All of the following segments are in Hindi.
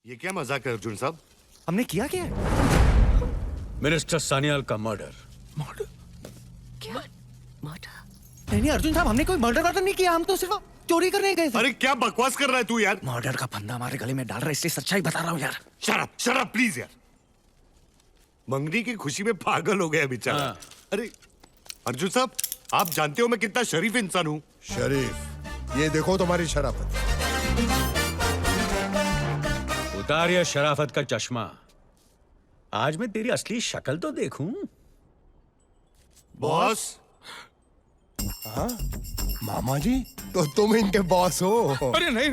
ये क्या मजाक है अर्जुन साहब? हमने किया क्या? मिनिस्टर सान्याल का मर्डर। मर्डर? क्या मर्डर? नहीं अर्जुन साहब, हमने कोई मर्डर नहीं किया, हम तो सिर्फ चोरी करने गए थे। अरे क्या बकवास कर रहा है तू यार? मर्डर का फंदा हमारे गले में डाल रहा है, इसलिए सच्चाई बता रहा हूँ यार। शट अप प्लीज यार। मंगनी की खुशी में पागल हो गया बेचारा। अरे अर्जुन साहब, आप जानते हो मैं कितना शरीफ इंसान हूँ। शरीफ, ये देखो तुम्हारी शराफत। उतारिए शराफत का चश्मा। आज मैं तेरी असली शक्ल तो देखूं। बॉस। हाँ? मामा जी, तो तुम इनके बॉस हो? अरे नहीं,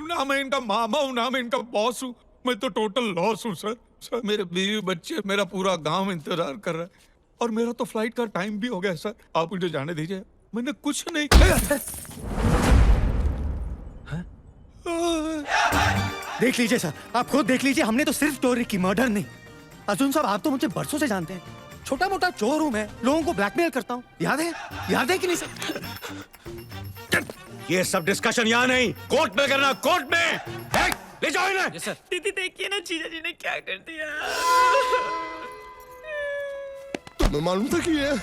ना मैं इनका मामा हूँ ना मैं इनका बॉस हूँ। मैं तो टोटल लॉस हूँ सर। मेरे बीवी बच्चे, मेरा पूरा गांव इंतजार कर रहा है और मेरा तो फ्लाइट का टाइम भी हो गया सर। आप मुझे जाने दीजिए, मैंने कुछ नहीं किया। देख लीजिए सर, आप खुद देख लीजिए, हमने तो सिर्फ चोरी की, मर्डर नहीं। अर्जुन साहब, आप तो मुझे बरसों से जानते हैं। छोटा मोटा चोर हूं मैं, लोगों को ब्लैकमेल करता हूं। याद है कि नहीं सर? ये सब डिस्कशन यहाँ नहीं, कोर्ट में करना, कोर्ट में। ले जाओ इन्हें। yes, दीदी देखिए ना जीजा जी ने क्या कर दिया। तुम्हें मालूम था कि ये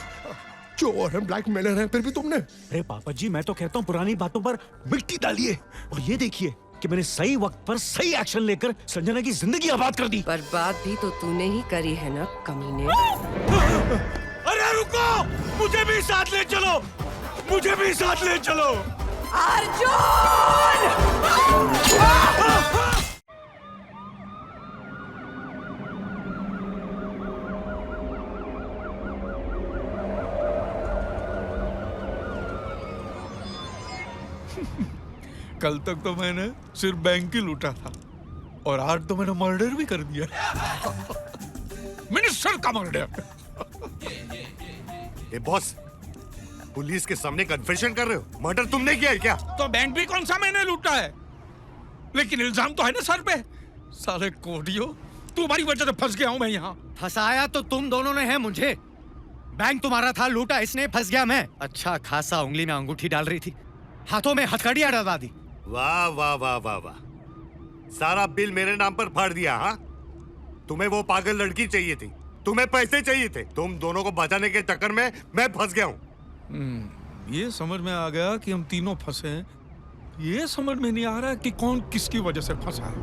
चोर है, ब्लैकमेलर है, फिर भी तुमने? अरे पापा जी, मैं तो कहता हूँ पुरानी बातों पर मिट्टी डालिए और ये देखिए कि मैंने सही वक्त पर सही एक्शन लेकर संजना की जिंदगी आबाद कर दी। बर्बाद भी तो तूने ही करी है ना कमीने। अरे रुको, मुझे भी साथ ले चलो, मुझे भी साथ ले चलो। अर्जुन! कल तक तो मैंने सिर्फ बैंक ही लूटा था और आज तो मैंने मर्डर भी कर दिया। मिनिस्टर का मर्डर। ए बॉस, पुलिस के सामने कन्फेशन कर रहे हो? मर्डर तुमने किया है क्या? तो बैंक भी कौन सा मैंने लूटा है, लेकिन इल्जाम तो है ना सर पे। साले कोडियो, तुम्हारी वजह से फंस गया हूं मैं यहाँ। फंसाया तो तुम दोनों ने है मुझे। बैंक तुम्हारा था, लूटा इसने, फंस गया मैं। अच्छा खासा उंगली में अंगूठी डाल रही थी, हाथों में हथकड़ियां डलवा दी। वाह वाह वाह वाह वाह, सारा बिल मेरे नाम पर फाड़ दिया। हाँ, तुम्हें वो पागल लड़की चाहिए थी, तुम्हें पैसे चाहिए थे, तुम दोनों को बचाने के चक्कर में मैं फंस गया हूँ। ये समझ में आ गया कि हम तीनों फंसे हैं। ये समझ में नहीं आ रहा कि कौन किसकी वजह से फंसा है।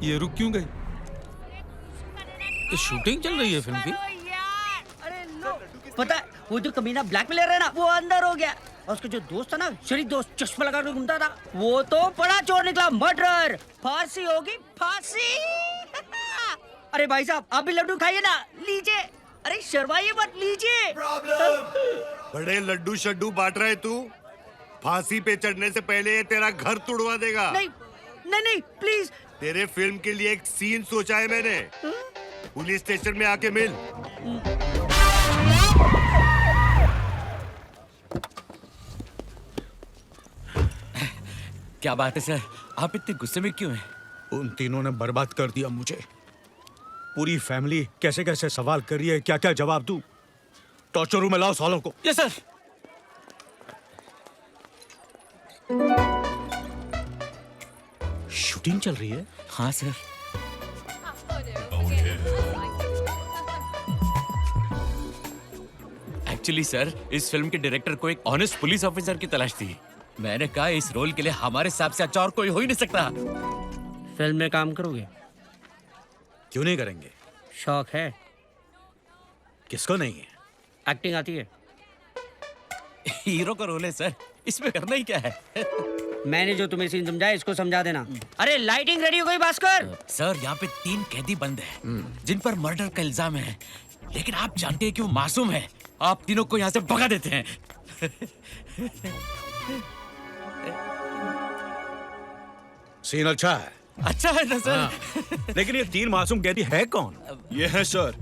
ये रुक क्यों गई? ये शूटिंग चल रही है फिल्म की। पता है वो जो कमीना ब्लैकमेलर है ना, वो अंदर हो गया और उसका जो दोस्त था ना, शरीफ दोस्त, चश्मा लगा के घूमता था, वो तो बड़ा चोर निकला। मर्डर, फांसी होगी, फांसी। अरे भाई साहब, आप भी लड्डू खाइए ना, लीजिए। अरे शर्माइए मत, लीजिए। बड़े लड्डू शड्डू बांट रहे तू? फांसी पे चढ़ने से पहले ये तेरा घर तुड़वा देगा। नहीं नहीं नहीं, प्लीज। तेरे फिल्म के लिए एक सीन सोचा है मैंने। पुलिस स्टेशन में आके मिल। क्या बात है सर, आप इतने गुस्से में क्यों हैं? उन तीनों ने बर्बाद कर दिया मुझे। पूरी फैमिली कैसे कैसे सवाल कर रही है, क्या क्या जवाब दूं। टॉर्चर रूम में लाओ सालों को। Yes sir. शूटिंग चल रही है? हाँ सर। एक्चुअली सर, इस फिल्म के डायरेक्टर को एक ऑनेस्ट पुलिस ऑफिसर की तलाश थी। मैंने कहा इस रोल के लिए हमारे हिसाब से अच्छा और कोई हो ही नहीं सकता। फिल्म में काम करोगे? क्यों नहीं करेंगे? शौक है? किसको नहीं है? एक्टिंग आती है? हीरो का रोल है सर, इसमें करना ही क्या है। मैंने जो तुम्हें सीन समझाया, इसको समझा देना। अरे लाइटिंग रेडी हो गई भास्कर? सर यहाँ पे 3 कैदी बंद हैं जिन पर मर्डर का इल्जाम है, लेकिन आप जानते हैं कि वो मासूम है। आप तीनों को यहाँ से भगा देते हैं। सीन अच्छा है। अच्छा है ना सर? हाँ। लेकिन ये 3 मासूम कैदी है कौन? ये है सर,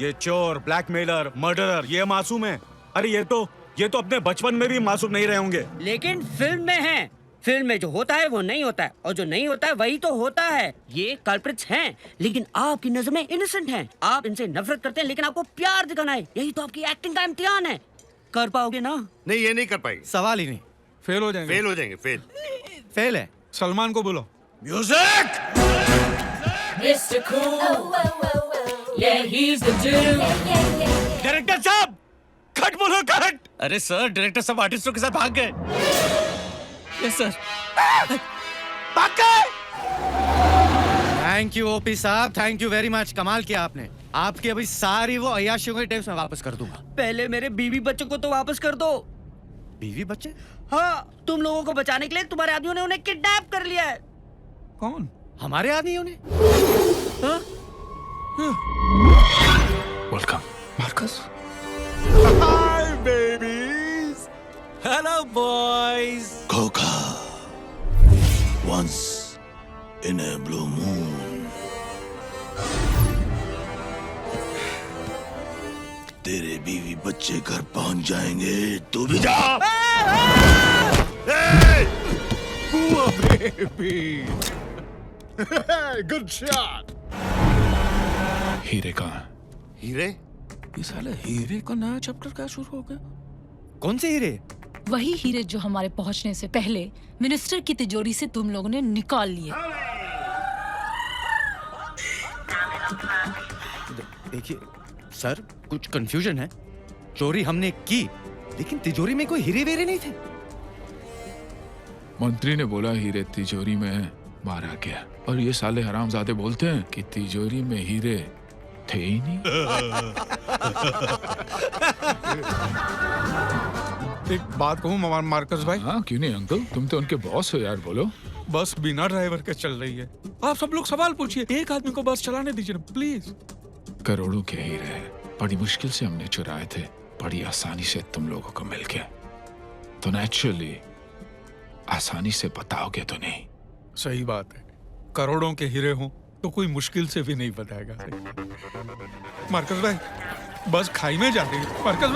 ये चोर, ब्लैकमेलर, मर्डरर, ये मासूम है। अरे ये तो अपने बचपन में भी मासूम नहीं रहे होंगे। लेकिन फिल्म में है। फिल्म में जो होता है वो नहीं होता है, और जो नहीं होता है वही तो होता है। ये कल्प्रिट्स हैं, लेकिन आपकी नजर में इनोसेंट हैं। आप इनसे नफरत करते हैं, लेकिन आपको प्यार दिखाना है। यही तो आपकी एक्टिंग का इम्तिहान है। कर पाओगे ना? नहीं, ये नहीं कर पाएगी। सवाल ही नहीं। फेल हो जाएंगे। फेल हो जाएंगे, फेल। फेल है। सलमान को बोलो। Music! Mr. Cool. Yeah, he's the dude. Director साहब, कट बोलो, कट! अरे सर, डायरेक्टर सब आर्टिस्टों के साथ भाग गए। Yes sir. भाग गए! थैंक यू ओपी साहब, थैंक यू वेरी मच। कमाल किया आपने। आपकी अभी सारी वो अय्याशियों के टेप्स मैं वापस कर दूंगा। पहले मेरे बीवी बच्चों को तो वापस कर दो। बीवी बच्चे? हाँ, तुम लोगों को बचाने के लिए तुम्हारे आदमियों ने उन्हें किडनैप कर लिया है। कौन? हमारे आदमियों ने? Welcome Marcus. Hi babies! Hello boys! Coca. Once in a blue moon. तेरे बीवी बच्चे घर पहुंच जाएंगे, तू भी जा। बेबी! Good shot! हीरे कहाँ? हीरे? ये साले हीरे का नया चैप्टर क्या शुरू हो गया? कौन से हीरे? वही हीरे जो हमारे पहुंचने से पहले मिनिस्टर की तिजोरी से तुम लोगों ने निकाल लिए। देखिए सर, कुछ कंफ्यूजन है। चोरी हमने की, लेकिन तिजोरी में कोई हीरे वीरे नहीं थे। मंत्री ने बोला हीरे तिजोरी में मारा गया, और ये साले हरामजादे बोलते हैं कि तिजोरी में हीरे थे ही नहीं। एक बात कहूँ मार्कस भाई? हाँ, क्यों नहीं अंकल, तुम तो उनके बॉस हो यार, बोलो। बस बिना ड्राइवर के चल रही है। आप सब लोग सवाल पूछिए, एक आदमी को बस चलाने दीजिए ना प्लीज। करोड़ों के हीरे बड़ी मुश्किल से हमने चुराए थे, बड़ी आसानी से तुम लोगों को मिल गया, तो नेचुरली आसानी से बताओगे तो नहीं। सही बात है, करोड़ों के हीरे हों तो कोई मुश्किल से भी नहीं बताएगा। मार्कस भाई, बस खाई में जा रही है। मार्कस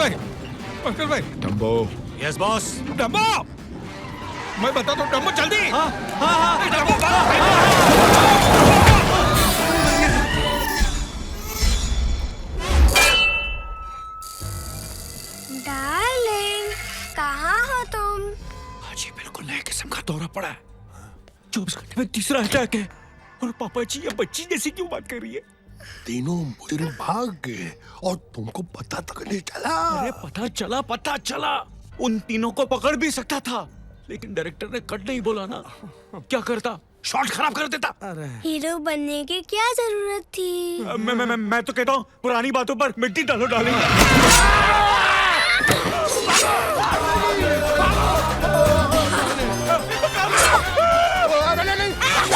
भाई, डम्बो। Yes boss. डम्बो, मैं बता दो, डम्बो जल्दी। डार्लिंग, कहाँ हो तुम? आज ये बिल्कुल नए किस्म का दौरा पड़ा है। 24 घंटे में तीसरा अटैक है, और पापा जी ये बच्ची जैसी क्यों बात कर रही है? तीनों मुजरिम भाग गए और तुमको पता तक नहीं चला। अरे पता चला, उन तीनों को पकड़ भी सकता था, लेकिन डायरेक्टर ने कट नहीं बोला ना। क्या करता? शॉट खराब कर देता। हीरो बनने की क्या जरूरत थी? मैं तो कहता हूँ पुरानी बातों पर मिट्टी डालो डालेंगे।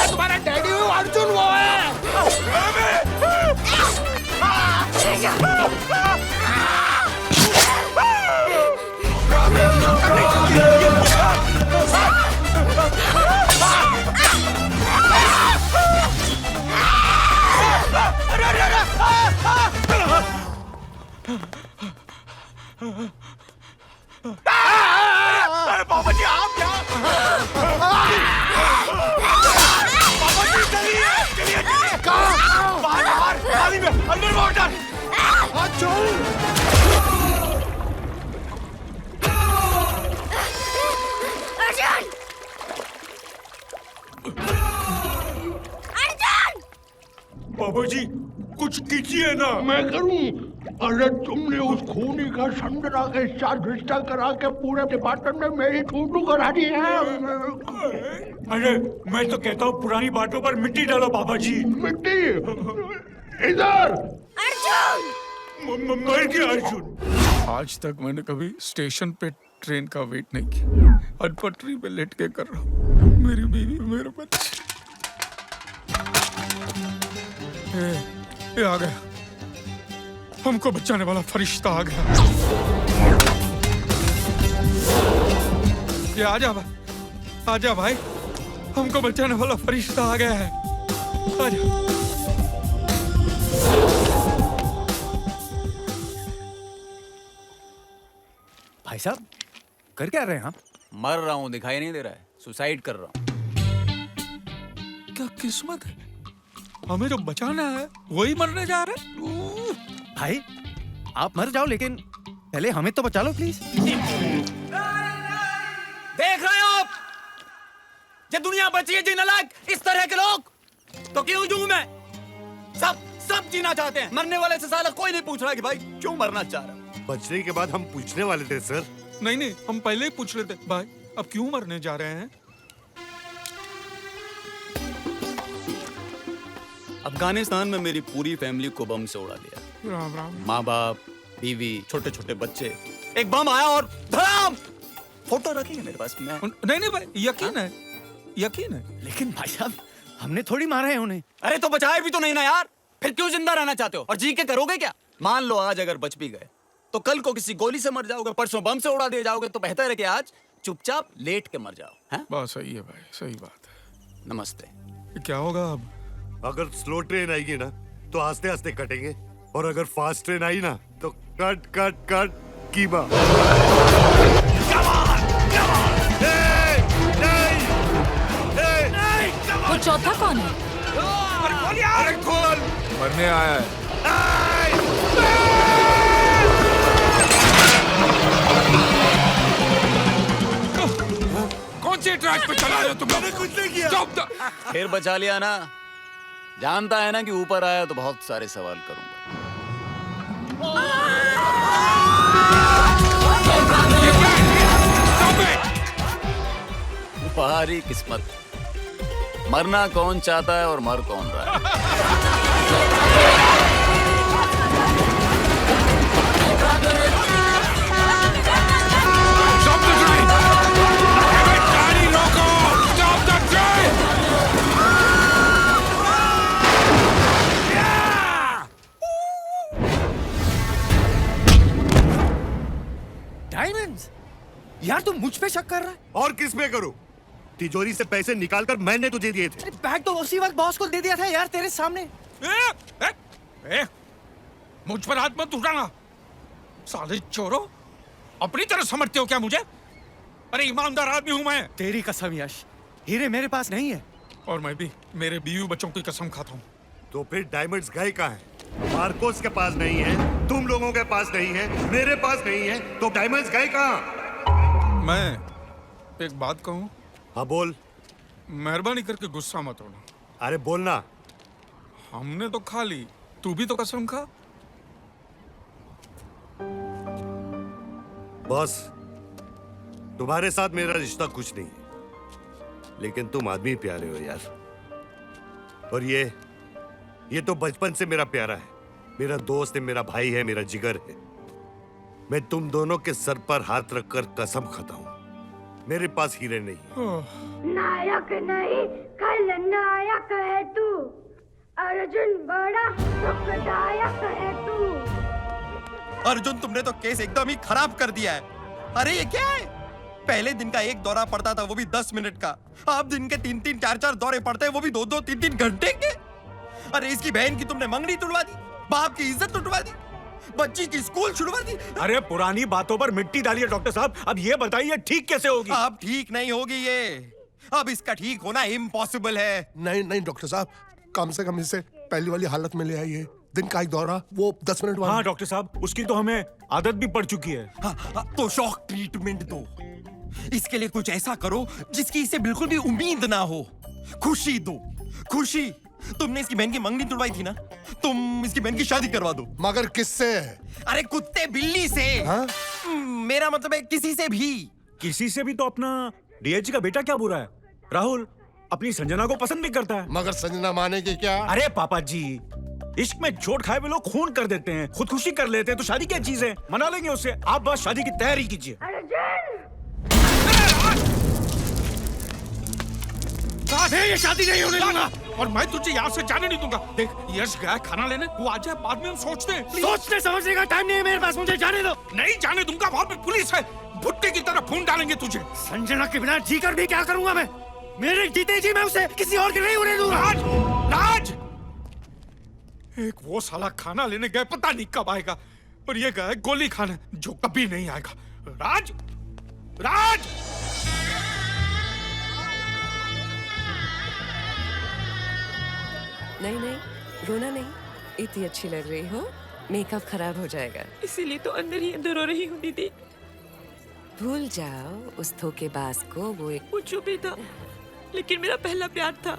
तुम्हारा डैडी अर्जुन वो है। पापा जी आप क्या? पापा जी चलिए बाहर पानी में अंदर वाटर। पापा जी कुछ कीजिए ना। मैं करूं? अरे तुमने उस खूनी का संजना के साथ रिश्ता करा के पूरे डिपार्टमेंट में मेरी थूथू करा दी है। अरे मैं तो कहता हूँ पुरानी बातों पर मिट्टी डालो पापा जी। मिट्टी इधर। अर्जुन! मर गया अर्जुन। आज तक मैंने कभी स्टेशन पे ट्रेन का वेट नहीं किया, आज पटरी पे लेट के कर रहा हूँ। मेरी बीवी, मेरे बच्चे। ये आ गया, हमको बचाने वाला फरिश्ता आ गया। ये आजा भाई, हमको बचाने वाला फरिश्ता आ गया है। आजा। भाई साहब, कर क्या रहे हैं आप? मर रहा हूँ, दिखाई नहीं दे रहा है, सुसाइड कर रहा हूँ। क्या किस्मत है, हमें जो बचाना है वही मरने जा रहा है। भाई आप मर जाओ, लेकिन पहले हमें तो बचा लो प्लीज। देख रहे हो आप, जब दुनिया बची है जीने लायक इस तरह के लोग, तो क्यों जूं मैं? सब जीना चाहते हैं, मरने वाले से साला कोई नहीं पूछ रहा कि भाई क्यों मरना चाह रहा है। बचने के बाद हम पूछने वाले थे सर। नहीं, हम पहले ही पूछ रहे थे भाई अब क्यों मरने जा रहे हैं। अफगानिस्तान में मेरी पूरी फैमिली को बम से उड़ा दिया। राम राम। माँ बाप, बीवी, छोटे छोटे बच्चे। एक बम आया और धड़ाम। फोटो रखेंगे मेरे पास। मैं नहीं भाई, यकीन है। लेकिन भाई साहब हमने थोड़ी मारा है उन्हें। अरे तो बचाए भी तो नहीं ना यार, फिर क्यों जिंदा रहना चाहते हो? और जी के करोगे क्या? मान लो आज अगर बच भी गए तो कल को किसी गोली से मर जाओगे, परसों बम से उड़ा दिए जाओगे, तो बेहतर है कि आज चुपचाप लेट के मर जाओ। हैं? बात सही है भाई, सही बात है। नमस्ते। क्या होगा अब? अगर स्लो ट्रेन आएगी ना तो आस्ते आस्ते कटेंगे, और अगर फास्ट ट्रेन आई ना तो कट कट कट कीमा। वो चौथा कौन है? अरे खोल, मरने आया है। कौन से ट्रैक पे चला रहे हो तुम? मैंने कुछ नहीं किया। फिर बचा लिया ना? जानता है ना कि ऊपर आया तो बहुत सारे सवाल करूंगा। भारी किस्मत, मरना कौन चाहता है और मर कौन रहा है। डायमंड्स? यार तुम मुझ पे शक कर रहा है? और किस पे करूं? तिजोरी से पैसे निकालकर मैंने तुझे दिए थे। बैग तो उसी वक्त बॉस को दे दिया था यार, तेरे सामने। मुझ पर हाथ मत उठाना साले चोरों। अपनी तरह समझते हो क्या मुझे? अरे ईमानदार आदमी हूं मैं। तेरी कसम यश, हीरे मेरे पास नहीं है। और मैं भी मेरे बीवी बच्चों की कसम खाता हूँ। तो फिर डायमंड्स गए कहाँ हैं? मार्कोस के पास नहीं है, तुम लोगों के पास नहीं है, मेरे पास नहीं है, तो डायमंड्स गए कहाँ? मैं एक बात कहूँ? हाँ बोल। मेहरबानी करके गुस्सा मत होना। अरे बोलना। हमने तो खा ली, तू भी तो कसम खा। बॉस, तुम्हारे साथ मेरा रिश्ता कुछ नहीं है, लेकिन तुम आदमी प्यारे हो यार। और ये तो बचपन से मेरा प्यारा है, मेरा दोस्त है, मेरा भाई है, मेरा जिगर है। मैं तुम दोनों के सर पर हाथ रखकर कसम खाता हूं, मेरे पास हीरे नहीं है। नायक नहीं खलनायक है तू, अर्जुन बड़ा दुखदायक है तू। अर्जुन तुमने तो केस एकदम ही खराब कर दिया है। अरे ये क्या है? पहले दिन का एक दौरा पड़ता था वो भी 10 मिनट का, अब दिन के 3-3 4-4 दौरे पड़ते हैं वो भी 2-2 3-3 घंटे के। अरे इसकी बहन की तुमने मंगनी तुड़वा दी, बाप की इज्जत तुड़वा दी, बच्ची की स्कूल छुड़वा दी। अरे पुरानी बातों पर मिट्टी डालिए डॉक्टर साहब। अब ये बताइए ठीक कैसे होगी? अब ठीक नहीं होगी ये, अब इसका ठीक होना इम्पॉसिबल है। नहीं डॉक्टर साहब, कम से कम इसे पहली वाली हालत में ले आइए। दिन का एक दौरा, वो 10 मिनट वाला। हाँ डॉक्टर साहब, उसकी तो हमें आदत भी पड़ चुकी है। हाँ, तो शॉक ट्रीटमेंट दो। इसके लिए कुछ ऐसा करो जिसकी इसे बिल्कुल भी उम्मीद ना हो। खुशी दो, खुशी। तुमने इसकी बहन की मंगनी तुड़वाई थी ना, तुम इसकी बहन की शादी करवा दो। मगर किससे? अरे कुत्ते बिल्ली से। हाँ? मेरा मतलब है किसी से भी। किसी से भी तो अपना डीएच का बेटा क्या बुरा है? राहुल अपनी संजना को पसंद भी करता है। मगर संजना मानेगी क्या? अरे पापा जी, इश्क में चोट खाए हुए लोग खून कर देते हैं, खुदकुशी कर लेते हैं, तो शादी क्या चीज है? मना लेंगे उससे। आप बस शादी की तैयारी कीजिए। ये शादी नहीं होने दूंगा, और मैं तुझे यहाँ से जाने नहीं दूंगा। देख यश गया खाना लेने, वो आ जाए, बाद में हम सोचते हैं। सोचने समझने का टाइम नहीं है मेरे पास, मुझे जाने दो। नहीं जाने दूंगा, वहाँ पे पुलिस है, भुट्टे की तरह खून डालेंगे तुझे। संजना के बिना जीकर भी क्या करूंगा मैं? मेरे जीते जी मैं उसे किसी और के नहीं होने दूंगा। राज, एक वो साला खाना लेने गए, पता नहीं कब आएगा, और ये गया गोली खाने, जो कभी नहीं आएगा। राज, राज! नहीं नहीं, रोना नहीं, इतनी अच्छी लग रही हो। मेकअप खराब हो जाएगा। इसीलिए तो अंदर ही अंदर रो रही हूँ दीदी। भूल जाओ उस धोखेबाज को, वो एक वो जो भी था, लेकिन मेरा पहला प्यार था।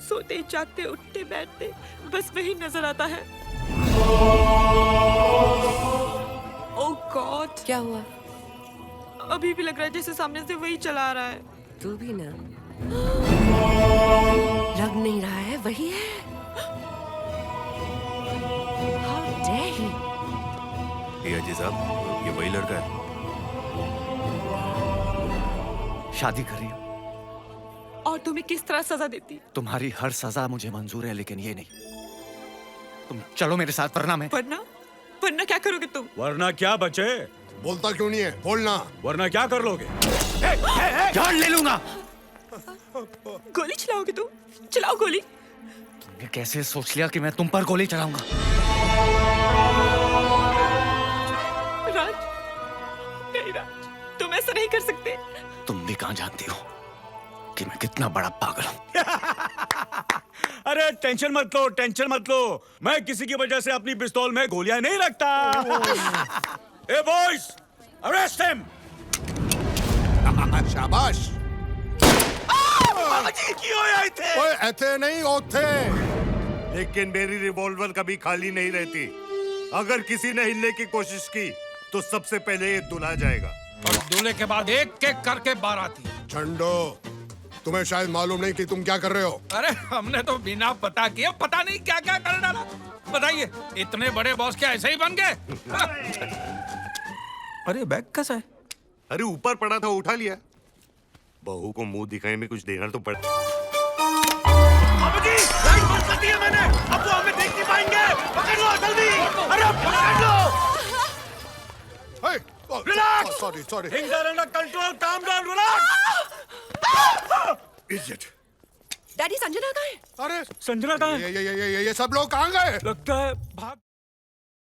सोते जागते उठते बैठते बस वही नजर आता है। ओह गॉड, क्या हुआ? अभी भी लग रहा है जैसे सामने से वही चला आ रहा है। तू भी ना लग नहीं रहा है, वही है। How dare he? ये अजय साहब, ये वही लड़का है। शादी कर रही हो? और तुम्हें किस तरह सजा देती? तुम्हारी हर सजा मुझे मंजूर है, लेकिन ये नहीं। तुम चलो मेरे साथ, वरना मैं। वरना क्या करोगे तुम? वरना क्या बचे? बोलता क्यों नहीं है? बोलना। वरना क्या कर लोगे? जान ले लूंगा। गोली चलाओगे तुम? चलाओ गोली। तुमने कैसे सोच लिया कि मैं तुम पर गोली चलाऊंगा? राज, नहीं राज, तुम ऐसा नहीं कर सकते। तुम भी कहां जानती हो कि मैं कितना बड़ा पागल हूं? अरे टेंशन मत लो, टेंशन मत लो। मैं किसी की वजह से अपनी पिस्तौल में गोलियां नहीं रखता। ए बॉयज, अरेस्ट हिम। शाबाश। ओए ऐथे नहीं ओथे। लेकिन मेरी रिवॉल्वर कभी खाली नहीं रहती। अगर किसी ने हिलने की कोशिश की तो सबसे पहले ये दुला जाएगा। और दूल्हे के बाद एक एक करके बाराती। चंडो, तुम्हें शायद मालूम नहीं कि तुम क्या कर रहे हो। अरे हमने तो बिना पता किए पता नहीं क्या क्या कर डाला। बताइए, इतने बड़े बॉस क्या ऐसे ही बन गए? अरे बैग कैसा है? अरे ऊपर पड़ा था, उठा लिया। बहू को मुंह दिखाने में कुछ देना तो पड़ता। बाबूजी, लाइट बंद कर दी है मैंने। अब वो हमें देख नहीं पाएंगे। पकड़ लो जल्दी। अरे पकड़ लो। Relax. Sorry sorry. Things are under control. Calm down. Relax. Idiot. Daddy Sanjana कहाँ है? अरे संजना कहाँ है? ये सब लोग कहाँ गए? लगता है भाग